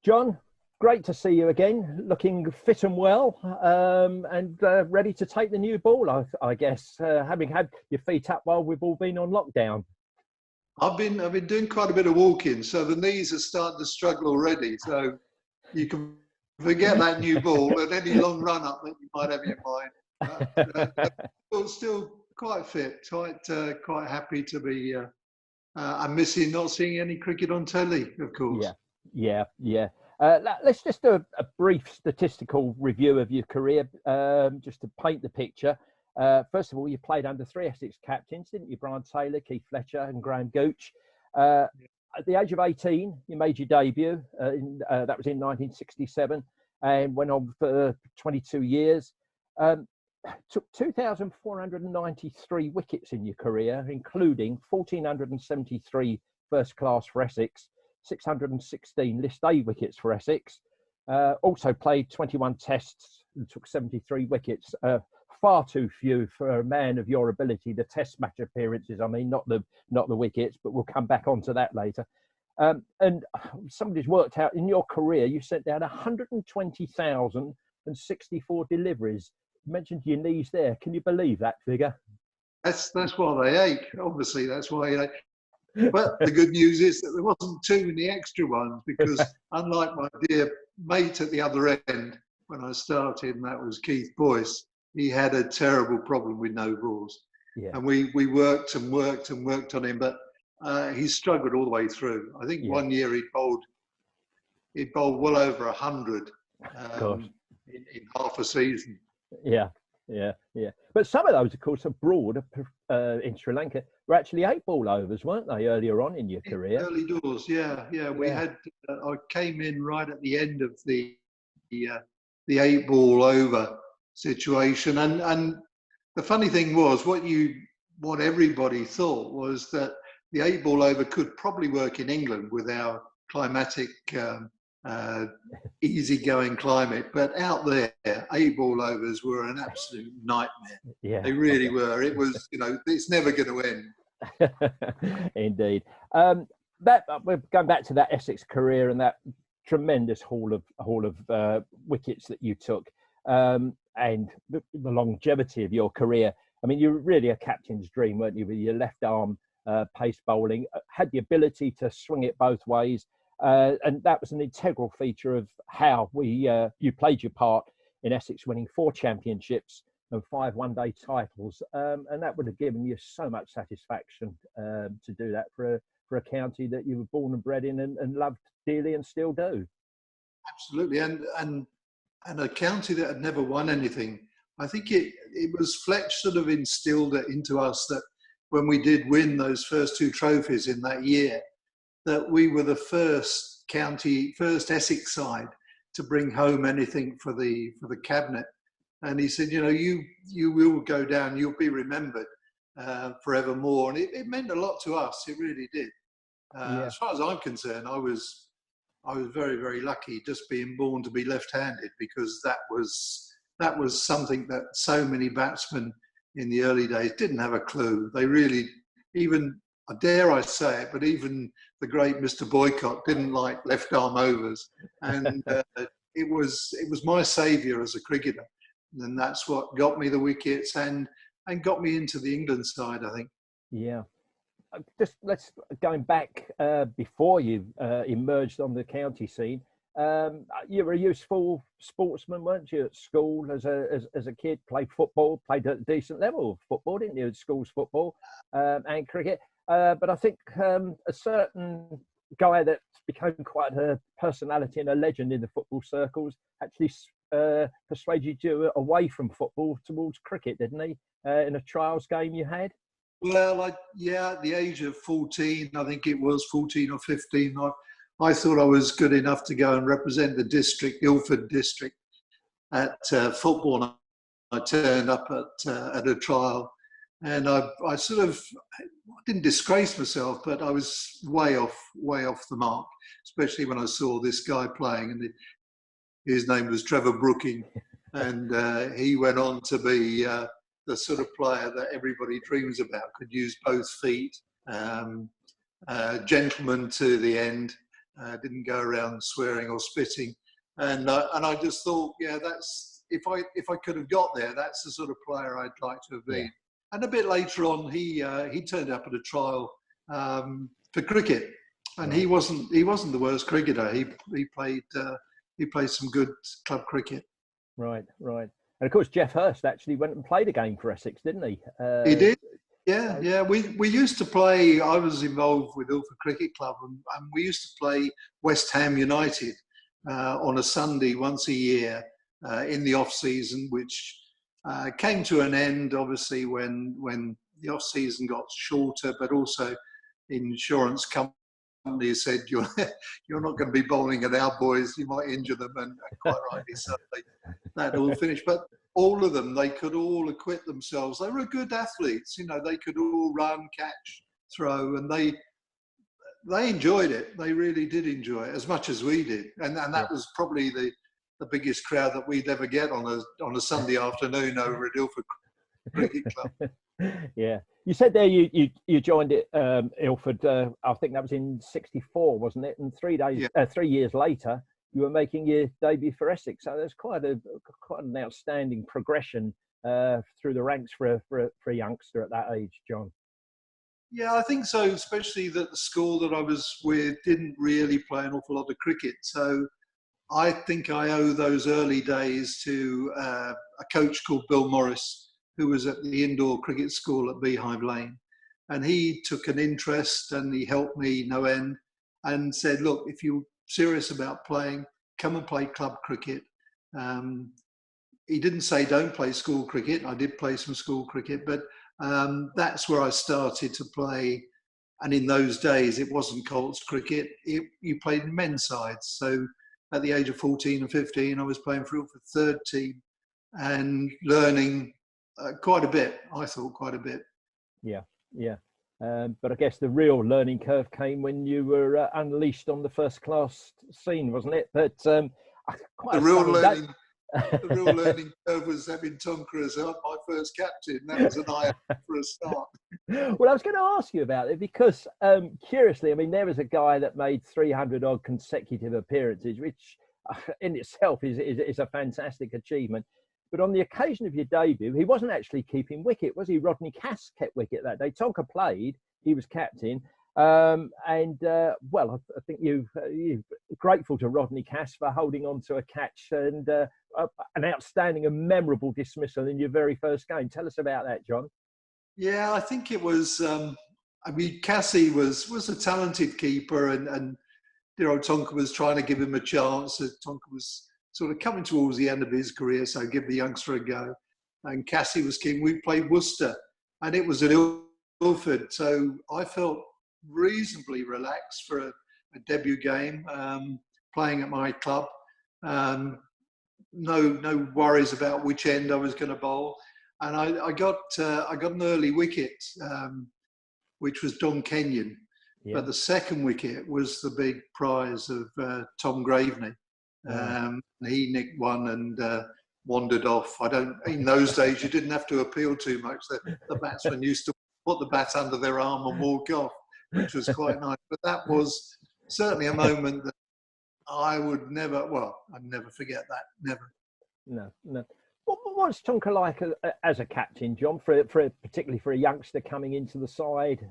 John, great to see you again, looking fit and well, and ready to take the new ball, I guess, having had your feet up while we've all been on lockdown. I've been doing quite a bit of walking, so the knees are starting to struggle already. So you can forget that new ball and any long run up that you might have in mind. But still quite fit, quite happy to be. I'm missing not seeing any cricket on telly, of course. Yeah. Let's just do a brief statistical review of your career, just to paint the picture. First of all, you played under three Essex captains, didn't you? Brian Taylor, Keith Fletcher and Graham Gooch. At the age of 18, you made your debut. That was in 1967 and went on for 22 years. Took 2,493 wickets in your career, including 1,473 first class for Essex, 616 List A wickets for Essex. Also played 21 tests and took 73 wickets. Far too few for a man of your ability. The test match appearances, I mean, not the wickets, but we'll come back onto that later. And somebody's worked out in your career, you sent down 120,064 deliveries. You mentioned your knees there. Can you believe that figure? That's why they ache. Obviously, that's why they ache. But the good news is that there wasn't too many extra ones, because unlike my dear mate at the other end when I started, and that was Keith Boyce, he had a terrible problem with no balls. Yeah. And we worked and worked and worked on him, but he struggled all the way through. I think one year he bowled well over 100 in half a season. Yeah. But some of those, of course, abroad in Sri Lanka were actually 8-ball overs, weren't they, earlier on in your career? Early doors, yeah. We had. I came in right at the end of the 8-ball over situation, and the funny thing was, what everybody thought was that the 8-ball over could probably work in England with our climatic. Easygoing climate, but out there 8-ball overs were an absolute nightmare. Yeah, they really were. It was, it's never going to end. Indeed. We're going back to that Essex career and that tremendous haul of wickets that you took, and the longevity of your career. I mean, you were really a captain's dream, weren't you, with your left arm pace bowling, had the ability to swing it both ways. And that was an integral feature of how you played your part in Essex, winning 4 championships and 5 one-day titles, and that would have given you so much satisfaction to do that for a county that you were born and bred in and loved dearly and still do. Absolutely, and a county that had never won anything. I think it was Fletch sort of instilled it into us that when we did win those first 2 trophies in that year, that we were the first Essex side to bring home anything for the cabinet. And he said, you will go down, you'll be remembered forevermore. And it meant a lot to us. It really did. As far as I'm concerned, I was very, very lucky just being born to be left-handed, because that was something that so many batsmen in the early days didn't have a clue. They really, even, dare I say it, but even the great Mr. Boycott didn't like left arm overs, and it was my saviour as a cricketer, and that's what got me the wickets and got me into the England side, I think. Yeah, just let's going back before you emerged on the county scene. You were a useful sportsman, weren't you, at school as a kid? Played football, played at a decent level of football, didn't you? School's football and cricket. But I think a certain guy that became quite a personality and a legend in the football circles actually persuaded you away from football towards cricket, didn't he? In a trials game you had? Well, at the age of 14, I think it was 14 or 15, I thought I was good enough to go and represent the district, Ilford district, at football. And I turned up at a trial. And I didn't disgrace myself, but I was way off the mark, especially when I saw this guy playing, and his name was Trevor Brooking, and he went on to be the sort of player that everybody dreams about, could use both feet, gentleman to the end, didn't go around swearing or spitting. And I just thought, yeah, that's if I could have got there, that's the sort of player I'd like to have been. Yeah. And a bit later on, he turned up at a trial for cricket, and Right. he wasn't the worst cricketer. He played some good club cricket. Right. And of course, Jeff Hurst actually went and played a game for Essex, didn't he? He did. Yeah. We used to play. I was involved with Ilford Cricket Club, and we used to play West Ham United on a Sunday once a year in the off season, which came to an end obviously when the off season got shorter, but also insurance companies said you're not going to be bowling at our boys, you might injure them, and quite rightly so. That all finished, but all of them, they could all acquit themselves. They were good athletes, you know. They could all run, catch, throw, and they enjoyed it. They really did enjoy it as much as we did, and that was probably the biggest crowd that we'd ever get on a Sunday afternoon over at Ilford Cricket Club. Yeah, you said there you joined it, Ilford. I think that was in '64, wasn't it? And 3 years later, you were making your debut for Essex. So there's quite an outstanding progression through the ranks for a youngster at that age, John. Yeah, I think so. Especially that the school that I was with didn't really play an awful lot of cricket, so I think I owe those early days to a coach called Bill Morris, who was at the indoor cricket school at Beehive Lane. And he took an interest and he helped me no end and said, look, if you're serious about playing, come and play club cricket. He didn't say don't play school cricket. I did play some school cricket, but that's where I started to play. And in those days, it wasn't Colts cricket. You played in men's sides. So at the age of 14 and 15, I was playing for Ilford third team and learning quite a bit. I thought quite a bit. Yeah. But I guess the real learning curve came when you were unleashed on the first class scene, wasn't it? But the real learning curve was having Tonker as my first captain. That was an eye for a start. Well, I was going to ask you about it because, curiously, I mean, there was a guy that made 300 odd consecutive appearances, which in itself is a fantastic achievement. But on the occasion of your debut, he wasn't actually keeping wicket, was he? Rodney Cass kept wicket that day. Tonker played, he was captain. Well, I think you're grateful to Rodney Cass for holding on to a catch and an outstanding and memorable dismissal in your very first game. Tell us about that, John. Yeah, I think it was. Cassie was a talented keeper, and Tonker was trying to give him a chance. Tonker was sort of coming towards the end of his career, so give the youngster a go. And Cassie was king. We played Worcester, and it was at Ilford, so I felt reasonably relaxed for a debut game, playing at my club. No worries about which end I was going to bowl, and I got an early wicket, which was Don Kenyon. Yeah. But the second wicket was the big prize of Tom Graveney. He nicked one and wandered off. In those days, you didn't have to appeal too much. The batsmen used to put the bat under their arm and walk off, which was quite nice. But that was certainly a moment that I'd never forget that. Never. No. What's Tonker like as a captain, John? Particularly for a youngster coming into the side,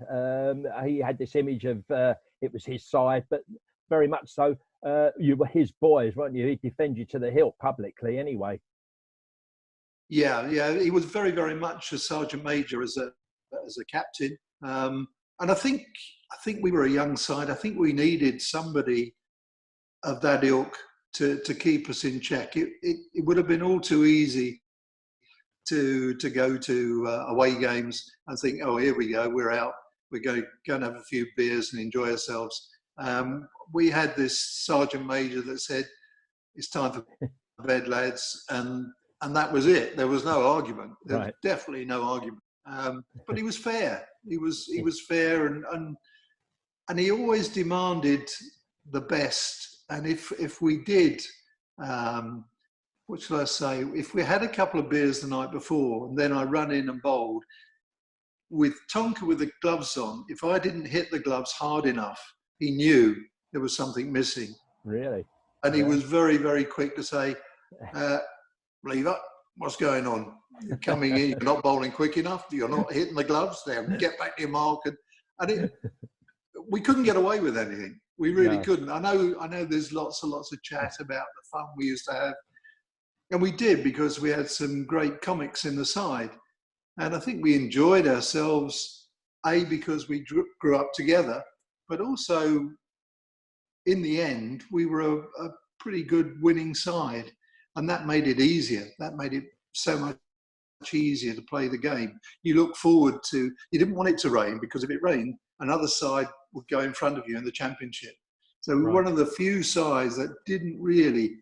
he had this image of it was his side, but very much so you were his boys, weren't you? He'd defend you to the hilt publicly, anyway. Yeah. He was very, very much a sergeant major as a captain, and I think we were a young side. I think we needed somebody of that ilk to keep us in check. It would have been all too easy to go to away games and think, oh, here we go, we're out, we're going to have a few beers and enjoy ourselves. We had this sergeant major that said, it's time for bed, lads, and that was it. There was no argument. There was definitely no argument. But he was fair. He was fair, and he always demanded the best. And if we did, what should I say? If we had a couple of beers the night before, and then I run in and bowled, with Tonker with the gloves on, if I didn't hit the gloves hard enough, he knew there was something missing. Really? And he was very, very quick to say, Lever, what's going on? You're coming in, you're not bowling quick enough, you're not hitting the gloves, then get back to your mark. And we couldn't get away with anything. We really couldn't. I know there's lots and lots of chat about the fun we used to have. And we did, because we had some great comics in the side. And I think we enjoyed ourselves, because we grew up together, but also in the end, we were a pretty good winning side. And that made it easier. That made it so much easier to play the game. You look forward to, you didn't want it to rain, because if it rained, another side would go in front of you in the championship. So we were one of the few sides that didn't really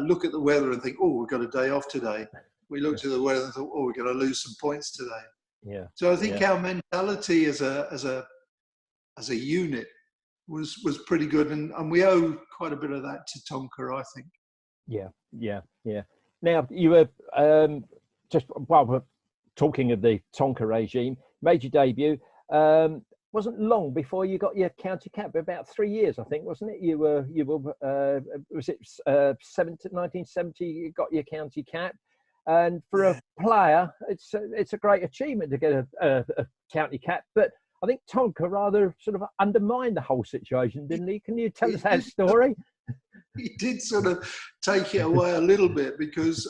look at the weather and think, oh, we've got a day off today. We looked at the weather and thought, oh, we're going to lose some points today. Yeah. So I think our mentality as a unit was pretty good, and we owe quite a bit of that to Tonka, I think. Yeah. Now, you were just while we're talking of the Tonka regime, made your debut. Wasn't long before you got your county cap. About 3 years, I think, wasn't it? You were was it 1970? You got your county cap, and for a player, it's a great achievement to get a county cap. But I think Tonka rather sort of undermined the whole situation, didn't he? Can you tell us that story? He did sort of take it away a little bit, because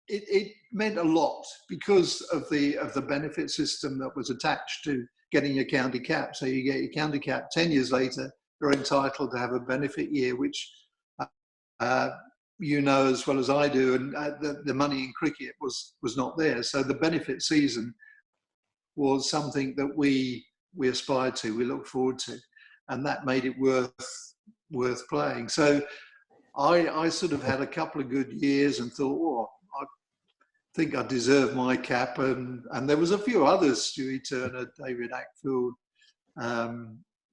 it meant a lot because of the benefit system that was attached to getting your county cap. So you get your county cap 10 years later, you're entitled to have a benefit year, which you know as well as I do, and the money in cricket was not there. So the benefit season was something that we aspired to, we looked forward to, and that made it worth playing. So I sort of had a couple of good years and thought, oh, I think I deserve my cap, and there was a few others, Stewie Turner, David Ackfield.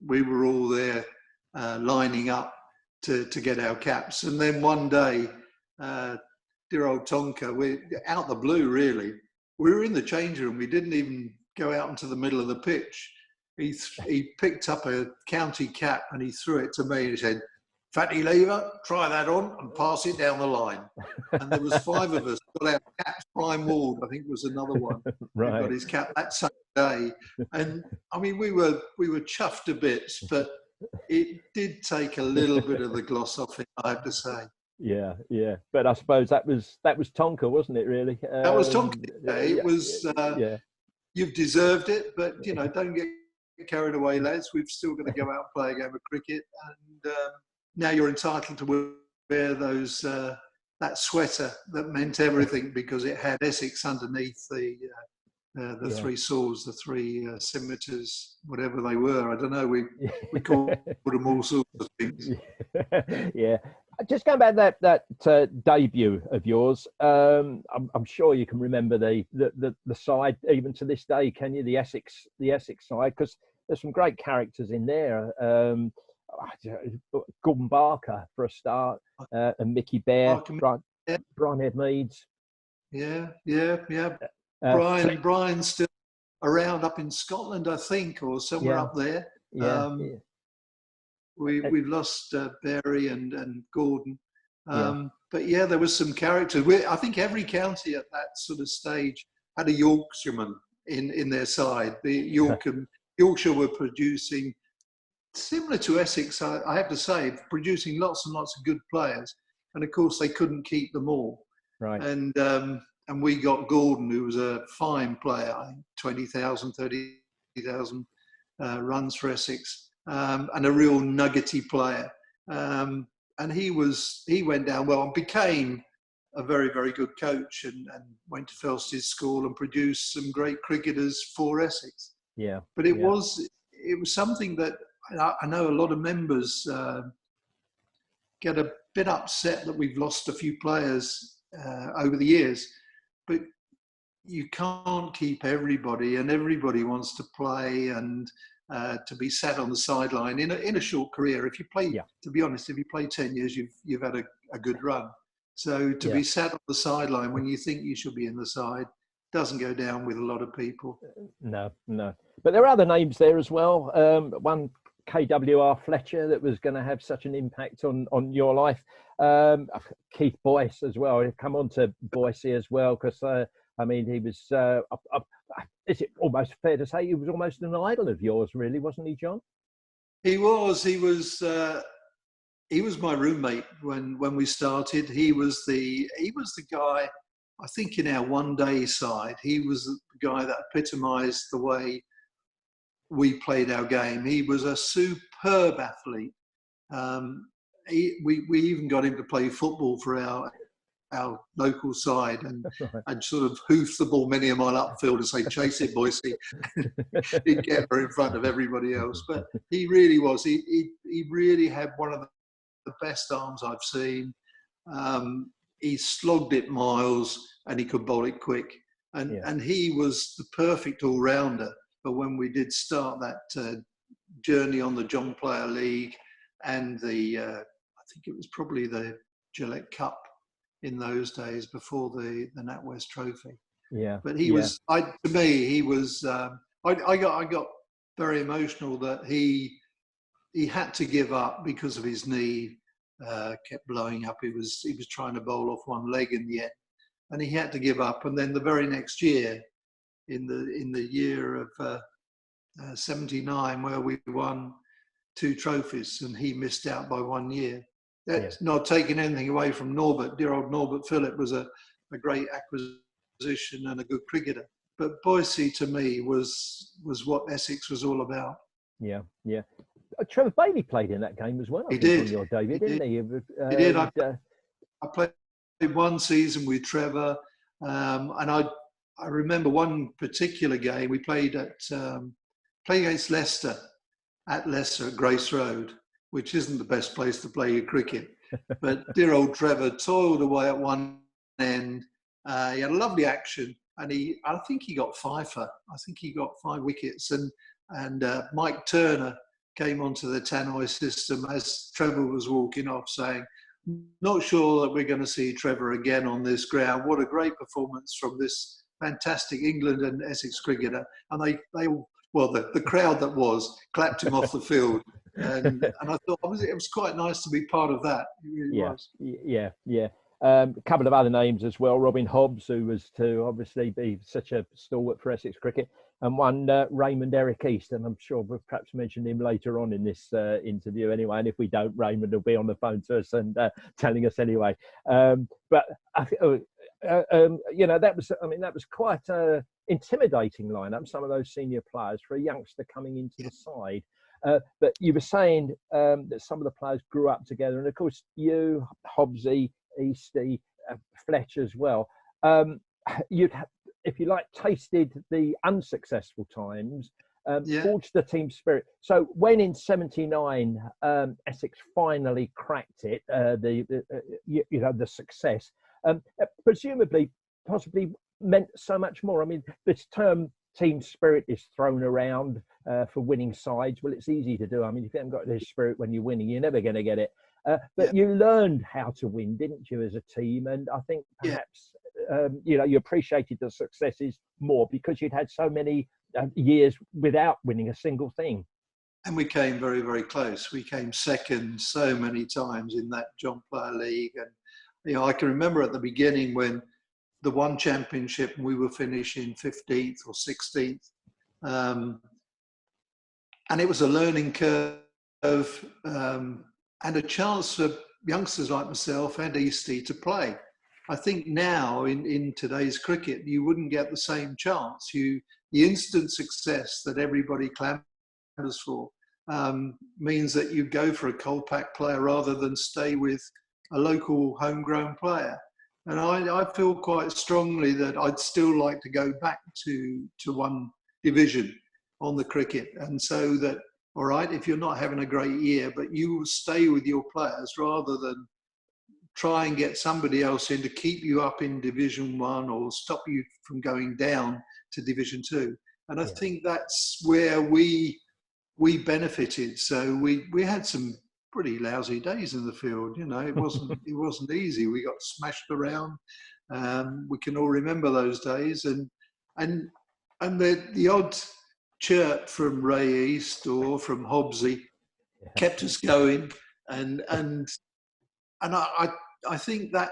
We were all there lining up to get our caps. And then one day, dear old Tonka, we out the blue really, we were in the change room, we didn't even go out into the middle of the pitch. He picked up a county cap and he threw it to me and he said, "Fatty Lever, try that on and pass it down the line." And there was 5 of us got our caps. Brian Ward, I think, was another one. Right. Got his cap that same day. And I mean, we were chuffed to bits, but it did take a little bit of the gloss off it, I have to say. Yeah. But I suppose that was Tonka, wasn't it? Really. That was Tonka. It was. You've deserved it, but don't get carried away, lads. We've still got to go out and play a game of cricket, and now you're entitled to wear those that sweater that meant everything, because it had Essex underneath the 3 swords, the 3 scimitars, whatever they were. I don't know. We called them all sorts of things. Yeah. Just going back to that debut of yours, I'm sure you can remember the side even to this day, can you? The Essex side, because there's some great characters in there. Gordon Barker for a start, and Mickey Bear, Brian Head-Meads. Yeah. Brian's still around up in Scotland, I think, or somewhere up there. We've lost Barry and Gordon. But yeah, there was some characters. I think every county at that sort of stage had a Yorkshireman in their side. The Yorkshire were producing, similar to Essex, I have to say, producing lots and lots of good players. And of course, they couldn't keep them all. Right. And we got Gordon, who was a fine player, I think 20,000, 30,000 runs for Essex. And a real nuggety player, and he went down well and became a very, very good coach, and went to Felsted School and produced some great cricketers for Essex. Yeah, but it was something that I know a lot of members get a bit upset that we've lost a few players over the years, but you can't keep everybody, and everybody wants to play and. To be sat on the sideline in a short career. If you play, to be honest, if you play 10 years, you've had a good run. So to be sat on the sideline when you think you should be in the side doesn't go down with a lot of people. No. But there are other names there as well. One KWR Fletcher that was going to have such an impact on your life. Keith Boyce as well. I'll come on to Boyce as well, because I mean, he was. Is it almost fair to say he was almost an idol of yours, really, wasn't he, John? He was. He was. He was my roommate when we started. He was the guy. I think in our one-day side, he was the guy that epitomised the way we played our game. He was a superb athlete. We even got him to play football for our local side, and I'd sort of hoof the ball many a mile upfield and say, "Chase it, Boise." He'd get her in front of everybody else. But he really was. He really had one of the best arms I've seen. He slogged it miles, and he could bowl it quick. And he was the perfect all-rounder. But when we did start that journey on the John Player League and I think it was probably the Gillette Cup in those days before the NatWest Trophy. Yeah. But he was, to me, he was. I got very emotional that he had to give up because of his knee. Kept blowing up. He was trying to bowl off one leg in the end, and he had to give up. And then the very next year, in the year of '79, where we won 2 trophies, and he missed out by 1 year. That's not taking anything away from Norbert. Dear old Norbert Phillip was a great acquisition and a good cricketer. But Boise, to me, was what Essex was all about. Yeah, yeah. Trevor Bailey played in that game as well. He did. On your debut, didn't he? He did. I played 1 season with Trevor, and I remember one particular game we played against Leicester at Grace Road, which isn't the best place to play your cricket. But dear old Trevor toiled away at one end. He had a lovely action, and I think he got fifer. I think he got 5 wickets, and Mike Turner came onto the tannoy system as Trevor was walking off, saying, "Not sure that we're going to see Trevor again on this ground. What a great performance from this fantastic England and Essex cricketer." And the crowd that was clapped him off the field. And I thought it was quite nice to be part of that. It really was. Yeah. A couple of other names as well. Robin Hobbs, who was to obviously be such a stalwart for Essex cricket, and one Raymond Eric East, and I'm sure we'll perhaps mention him later on in this interview anyway. And if we don't, Raymond will be on the phone to us and telling us anyway. But I think, that was quite an intimidating lineup. Some of those senior players for a youngster coming into the side. But you were saying that some of the players grew up together, and of course you, Hobbsy, Easty, Fletcher as well. You'd, if you like, tasted the unsuccessful times, forged the team spirit. So when in '79 Essex finally cracked it, the success, presumably, possibly meant so much more. I mean, this term team spirit is thrown around for winning sides. Well, it's easy to do. I mean, if you haven't got this spirit when you're winning, you're never going to get it. But you learned how to win, didn't you, as a team? And I think perhaps, you appreciated the successes more because you'd had so many years without winning a single thing. And we came very, very close. We came second so many times in that John Player League. And, I can remember at the beginning when the one championship and we were finishing 15th or 16th. And it was a learning curve and a chance for youngsters like myself and Easty to play. I think now in today's cricket, you wouldn't get the same chance. The instant success that everybody clamours for means that you go for a Colpack player rather than stay with a local homegrown player. And I feel quite strongly that I'd still like to go back to one division on the cricket. And so that, all right, if you're not having a great year, but you will stay with your players rather than try and get somebody else in to keep you up in Division 1 or stop you from going down to Division 2. And I think that's where we benefited. So we had some pretty lousy days in the field. It wasn't easy. We got smashed around. We can all remember those days, and the odd chirp from Ray East or from Hobbsy kept us going, and I think that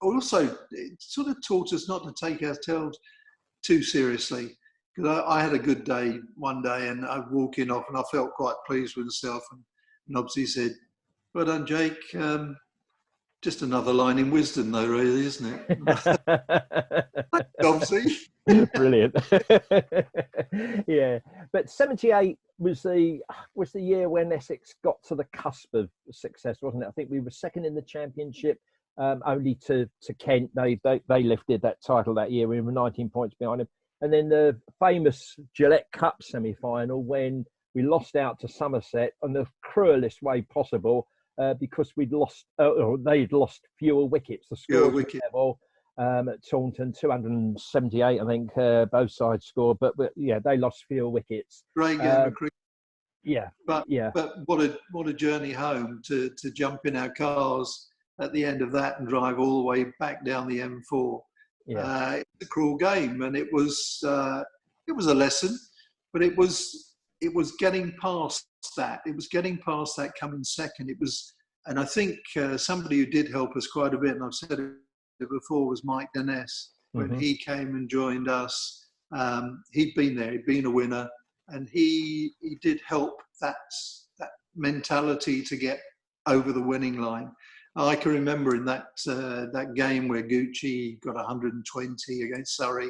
also it sort of taught us not to take ourselves too seriously. Because I had a good day one day, and I walked in off, and I felt quite pleased with myself. And obviously said, "Well done, Jake. Just another line in wisdom, though, really, isn't it?" Obviously. Brilliant. Yeah, but 78 was the year when Essex got to the cusp of success, wasn't it? I think we were second in the championship, only to Kent. They lifted that title that year. We were 19 points behind them. And then the famous Gillette Cup semi-final when we lost out to Somerset on the cruelest way possible because we'd lost, or they'd lost fewer wickets. The score was level at Taunton, 278, I think, both sides scored. But yeah, they lost fewer wickets. Great game of cricket. Yeah, but what a journey home to jump in our cars at the end of that and drive all the way back down the M4. Yeah. It's a cruel game, and it was a lesson, but it was getting past that. It was getting past that coming second. It was, and I think somebody who did help us quite a bit, and I've said it before, was Mike Dennis. When he came and joined us, he'd been there, he'd been a winner, and he did help that mentality to get over the winning line. I can remember in that game where Gucci got 120 against Surrey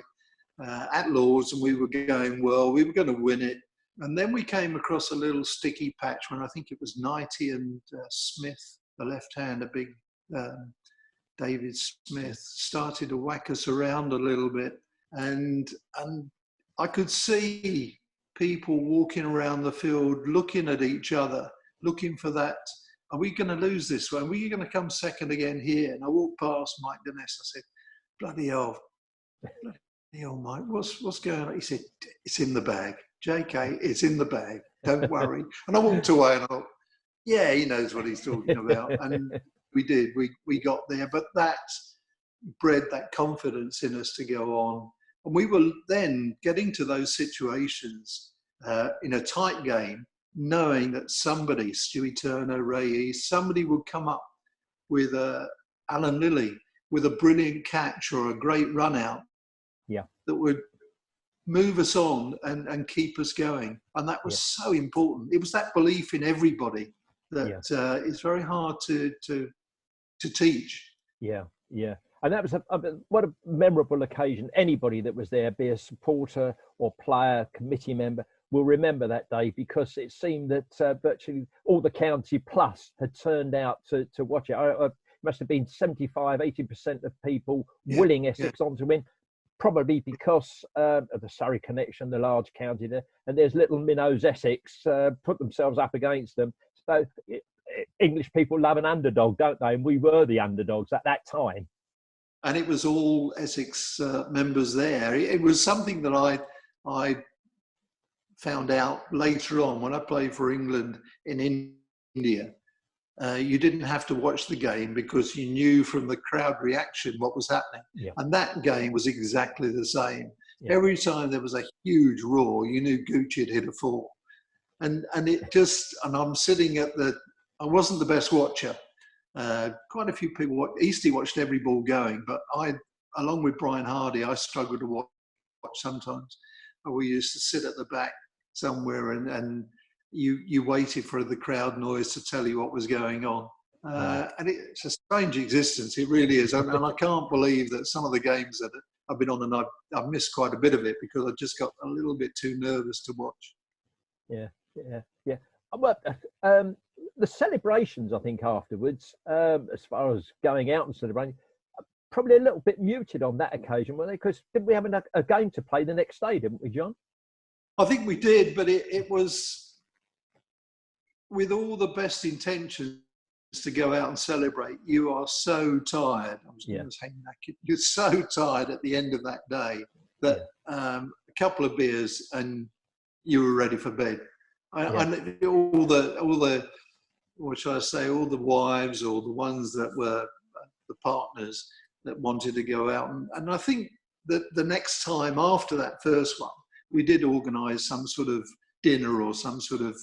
at Lords, and we were going well. We were going to win it, and then we came across a little sticky patch when I think it was Knighty and Smith, the left-hander, big David Smith, started to whack us around a little bit, and I could see people walking around the field, looking at each other, looking for that. Are we going to lose this one? Are we going to come second again here? And I walked past Mike Dennis. I said, bloody hell, Mike, what's going on? He said, it's in the bag. JK, it's in the bag. Don't worry. And I walked away and I thought, yeah, he knows what he's talking about. And we did. We got there. But that bred that confidence in us to go on. And we were then getting to those situations in a tight game, knowing that somebody, Stewie Turner, Ray East, somebody would come up with Alan Lilly with a brilliant catch or a great run out that would move us on and keep us going. And that was so important. It was that belief in everybody that is very hard to teach. Yeah. And that was what a memorable occasion. Anybody that was there, be a supporter or player, committee member, will remember that day, because it seemed that virtually all the county plus had turned out to watch it. It must have been 75, 80% of people willing Essex on to win, probably because of the Surrey connection, the large county there. And there's little minnows Essex put themselves up against them. So English people love an underdog, don't they? And we were the underdogs at that time. And it was all Essex members there. It was something that I found out later on when I played for England in India. You didn't have to watch the game because you knew from the crowd reaction what was happening. Yeah. And that game was exactly the same. Yeah. Every time there was a huge roar, you knew Gucci had hit a four. And it just, and I'm sitting I wasn't the best watcher. Quite a few people, Eastie watched every ball going, but I, along with Brian Hardy, I struggled to watch sometimes. We used to sit at the back somewhere and you waited for the crowd noise to tell you what was going on. And it's a strange existence, it really is. And I can't believe that some of the games that I've been on, and I've missed quite a bit of it because I just got a little bit too nervous to watch. Yeah. Well, the celebrations, I think, afterwards, as far as going out and celebrating, probably a little bit muted on that occasion, weren't they? Because didn't we have a game to play the next day, didn't we, John? I think we did, but it was with all the best intentions to go out and celebrate. You are so tired. You're so tired at the end of that day that a couple of beers and you were ready for bed. And all the what shall I say? All the wives or the ones that were the partners that wanted to go out, and I think that the next time after that first one, we did organise some sort of dinner or some sort of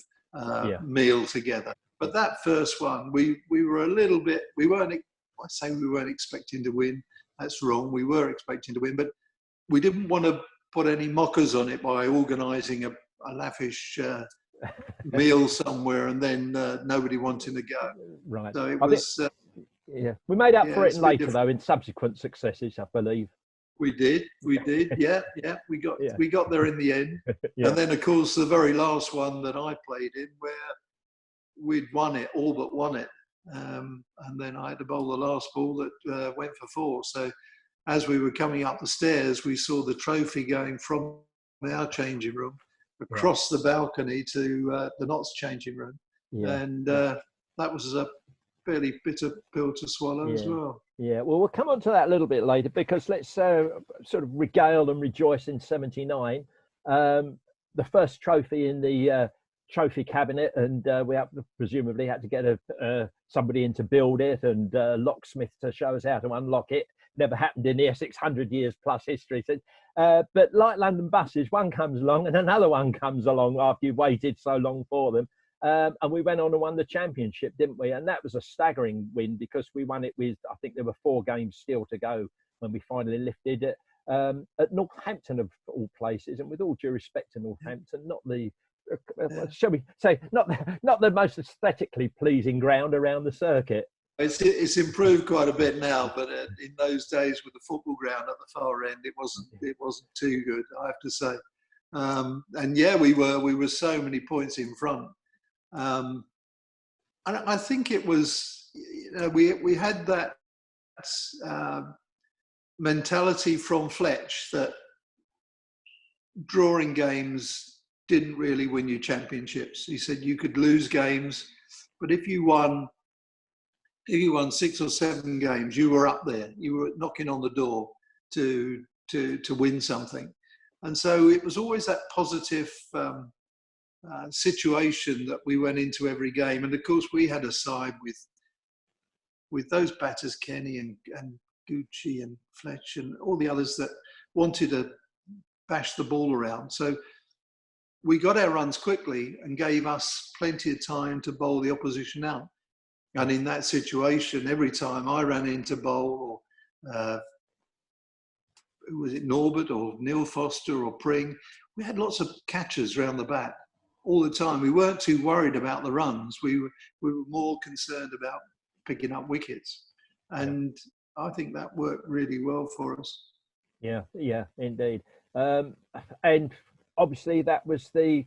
meal together. But that first one, we were a little bit, I say we weren't expecting to win. That's wrong. We were expecting to win, but we didn't want to put any mockers on it by organising a lavish meal somewhere and then nobody wanting to go. Right. So it was. We made up for it later, though, in subsequent successes, I believe. We did. Yeah. We got there in the end. And then, of course, the very last one that I played in, where we'd won it, all but won it. And then I had to bowl the last ball that went for 4. So as we were coming up the stairs, we saw the trophy going from our changing room across the balcony to the Notts changing room. And that was a fairly bitter pill to swallow as well. Yeah, well, we'll come on to that a little bit later, because let's sort of regale and rejoice in '79. The first trophy in the trophy cabinet, and we presumably had to get somebody in to build it, and locksmith to show us how to unlock it. Never happened in the Essex 100 years plus history. But like London buses, one comes along and another one comes along after you've waited so long for them. And we went on and won the championship, didn't we? And that was a staggering win, because we won it with, I think there were 4 games still to go when we finally lifted it at Northampton, of all places. And with all due respect to Northampton, not the, shall we say, not the most aesthetically pleasing ground around the circuit. It's improved quite a bit now, but in those days with the football ground at the far end, it wasn't too good, I have to say. And yeah, we were so many points in front. And I think it was, we had that mentality from Fletch that drawing games didn't really win you championships. He said you could lose games, but if you won 6 or 7 games, you were up there. You were knocking on the door to win something. And so it was always that positive situation that we went into every game. And of course, we had a side with those batters, Kenny and Gucci and Fletch and all the others that wanted to bash the ball around. So we got our runs quickly and gave us plenty of time to bowl the opposition out. And in that situation, every time I ran into bowl, or was it Norbert or Neil Foster or Pring, we had lots of catchers round the bat all the time. We weren't too worried about the runs. We were more concerned about picking up wickets. And I think that worked really well for us. Yeah, indeed. And obviously that was that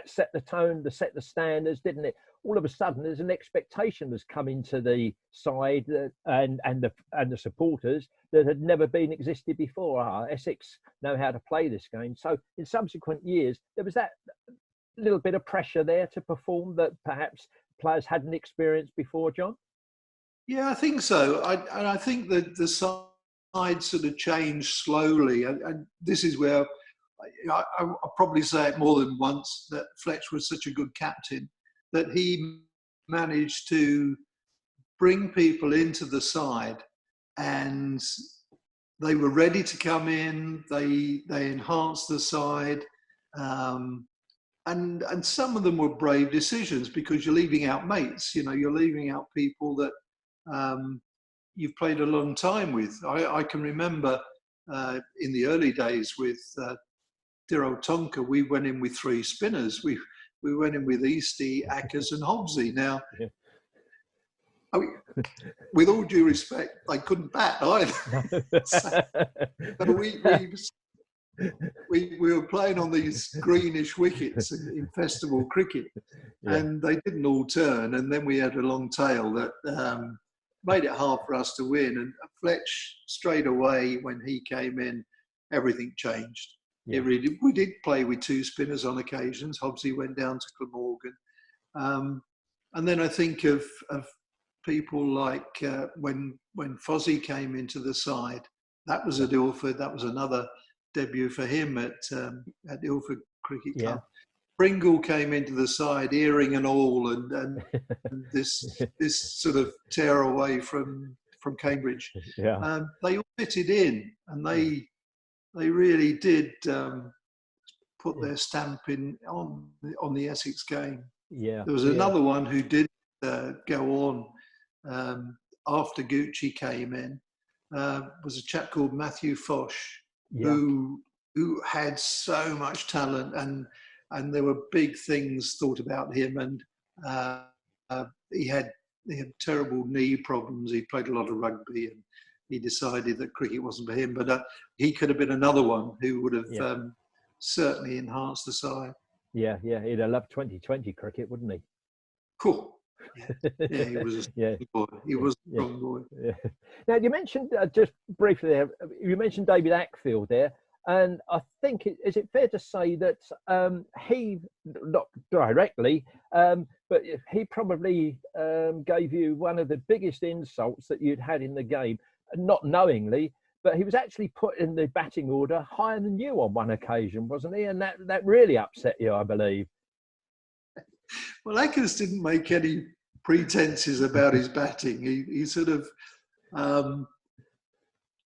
set the tone, set the standards, didn't it? All of a sudden, there's an expectation that's come into the side and the supporters that had never been existed before. Essex know how to play this game. So in subsequent years, there was that little bit of pressure there to perform that perhaps players hadn't experienced before, John? Yeah, I think so. I think that the side sort of changed slowly. And this is where I'll probably say it more than once, that Fletch was such a good captain that he managed to bring people into the side, and they were ready to come in. They enhanced the side, and some of them were brave decisions, because you're leaving out mates. You're leaving out people that you've played a long time with. I can remember in the early days with dear old Tonka, we went in with 3 spinners. We went in with Eastie, Ackers and Hobbsy. Now, I mean, with all due respect, they couldn't bat either. But we were playing on these greenish wickets in festival cricket, and they didn't all turn. And then we had a long tail that made it hard for us to win. And Fletch, straight away, when he came in, everything changed. We did play with 2 spinners on occasions. Hobbsy went down to Glamorgan. And then I think of people like when Fozzie came into the side, that was at Ilford. That was another debut for him at Ilford Cricket Club. Pringle came into the side, earring and all, and this sort of tear away from Cambridge. They all fitted in, and they really did put their stamp in on the Essex game. Yeah. There was another one who did go on after Gucci came in. Was a chap called Matthew Fosh, who had so much talent, and there were big things thought about him, and he had terrible knee problems. He played a lot of rugby, and he decided that cricket wasn't for him. But he could have been another one who would have certainly enhanced the side. Yeah, he'd have loved 2020 cricket, wouldn't he? Cool. Yeah, he was a strong boy. He was a strong boy. Yeah. Now, you mentioned, just briefly there, you mentioned David Ackfield there, and I think, is it fair to say that he, not directly, but he probably gave you one of the biggest insults that you'd had in the game, not knowingly, but he was actually put in the batting order higher than you on one occasion, wasn't he? And that really upset you, I believe. Well, Eccles didn't make any pretenses about his batting. He sort of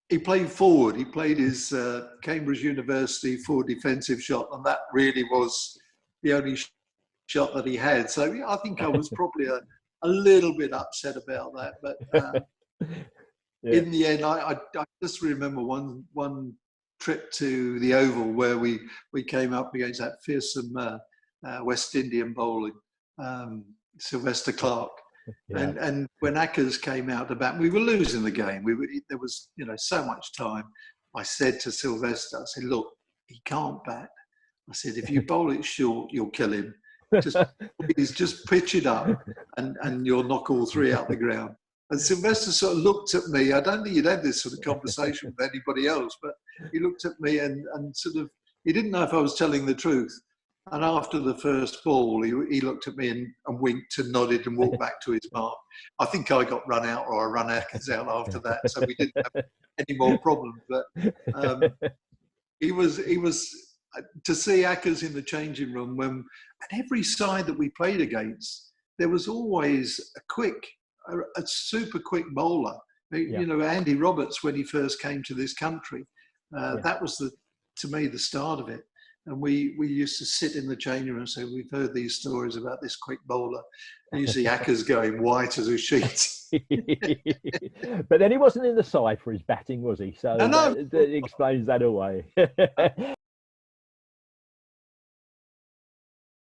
he played forward. He played his Cambridge University forward defensive shot, and that really was the only shot that he had. So I think I was probably a little bit upset about that. But in the end, I just remember one trip to the Oval where we came up against that fearsome West Indian bowling, Sylvester Clarke. Yeah. And when Ackers came out to bat, we were losing the game. There was so much time. I said to Sylvester, I said, look, he can't bat. I said, if you bowl it short, you'll kill him. Please just pitch it up and you'll knock all three out the ground. And Sylvester sort of looked at me. I don't think he'd had this sort of conversation with anybody else, but he looked at me and sort of, he didn't know if I was telling the truth. And after the first ball, he looked at me and winked and nodded and walked back to his mark. I think I got run out, or I ran Ackers out after that, so we didn't have any more problems. But he was to see Ackers in the changing room and every side that we played against, there was always a super quick bowler. Andy Roberts, when he first came to this country, that was to me the start of it. And we used to sit in the changing room and say, we've heard these stories about this quick bowler. And you see Ackers going white as a sheet. But then he wasn't in the side for his batting, was he? So that explains that away.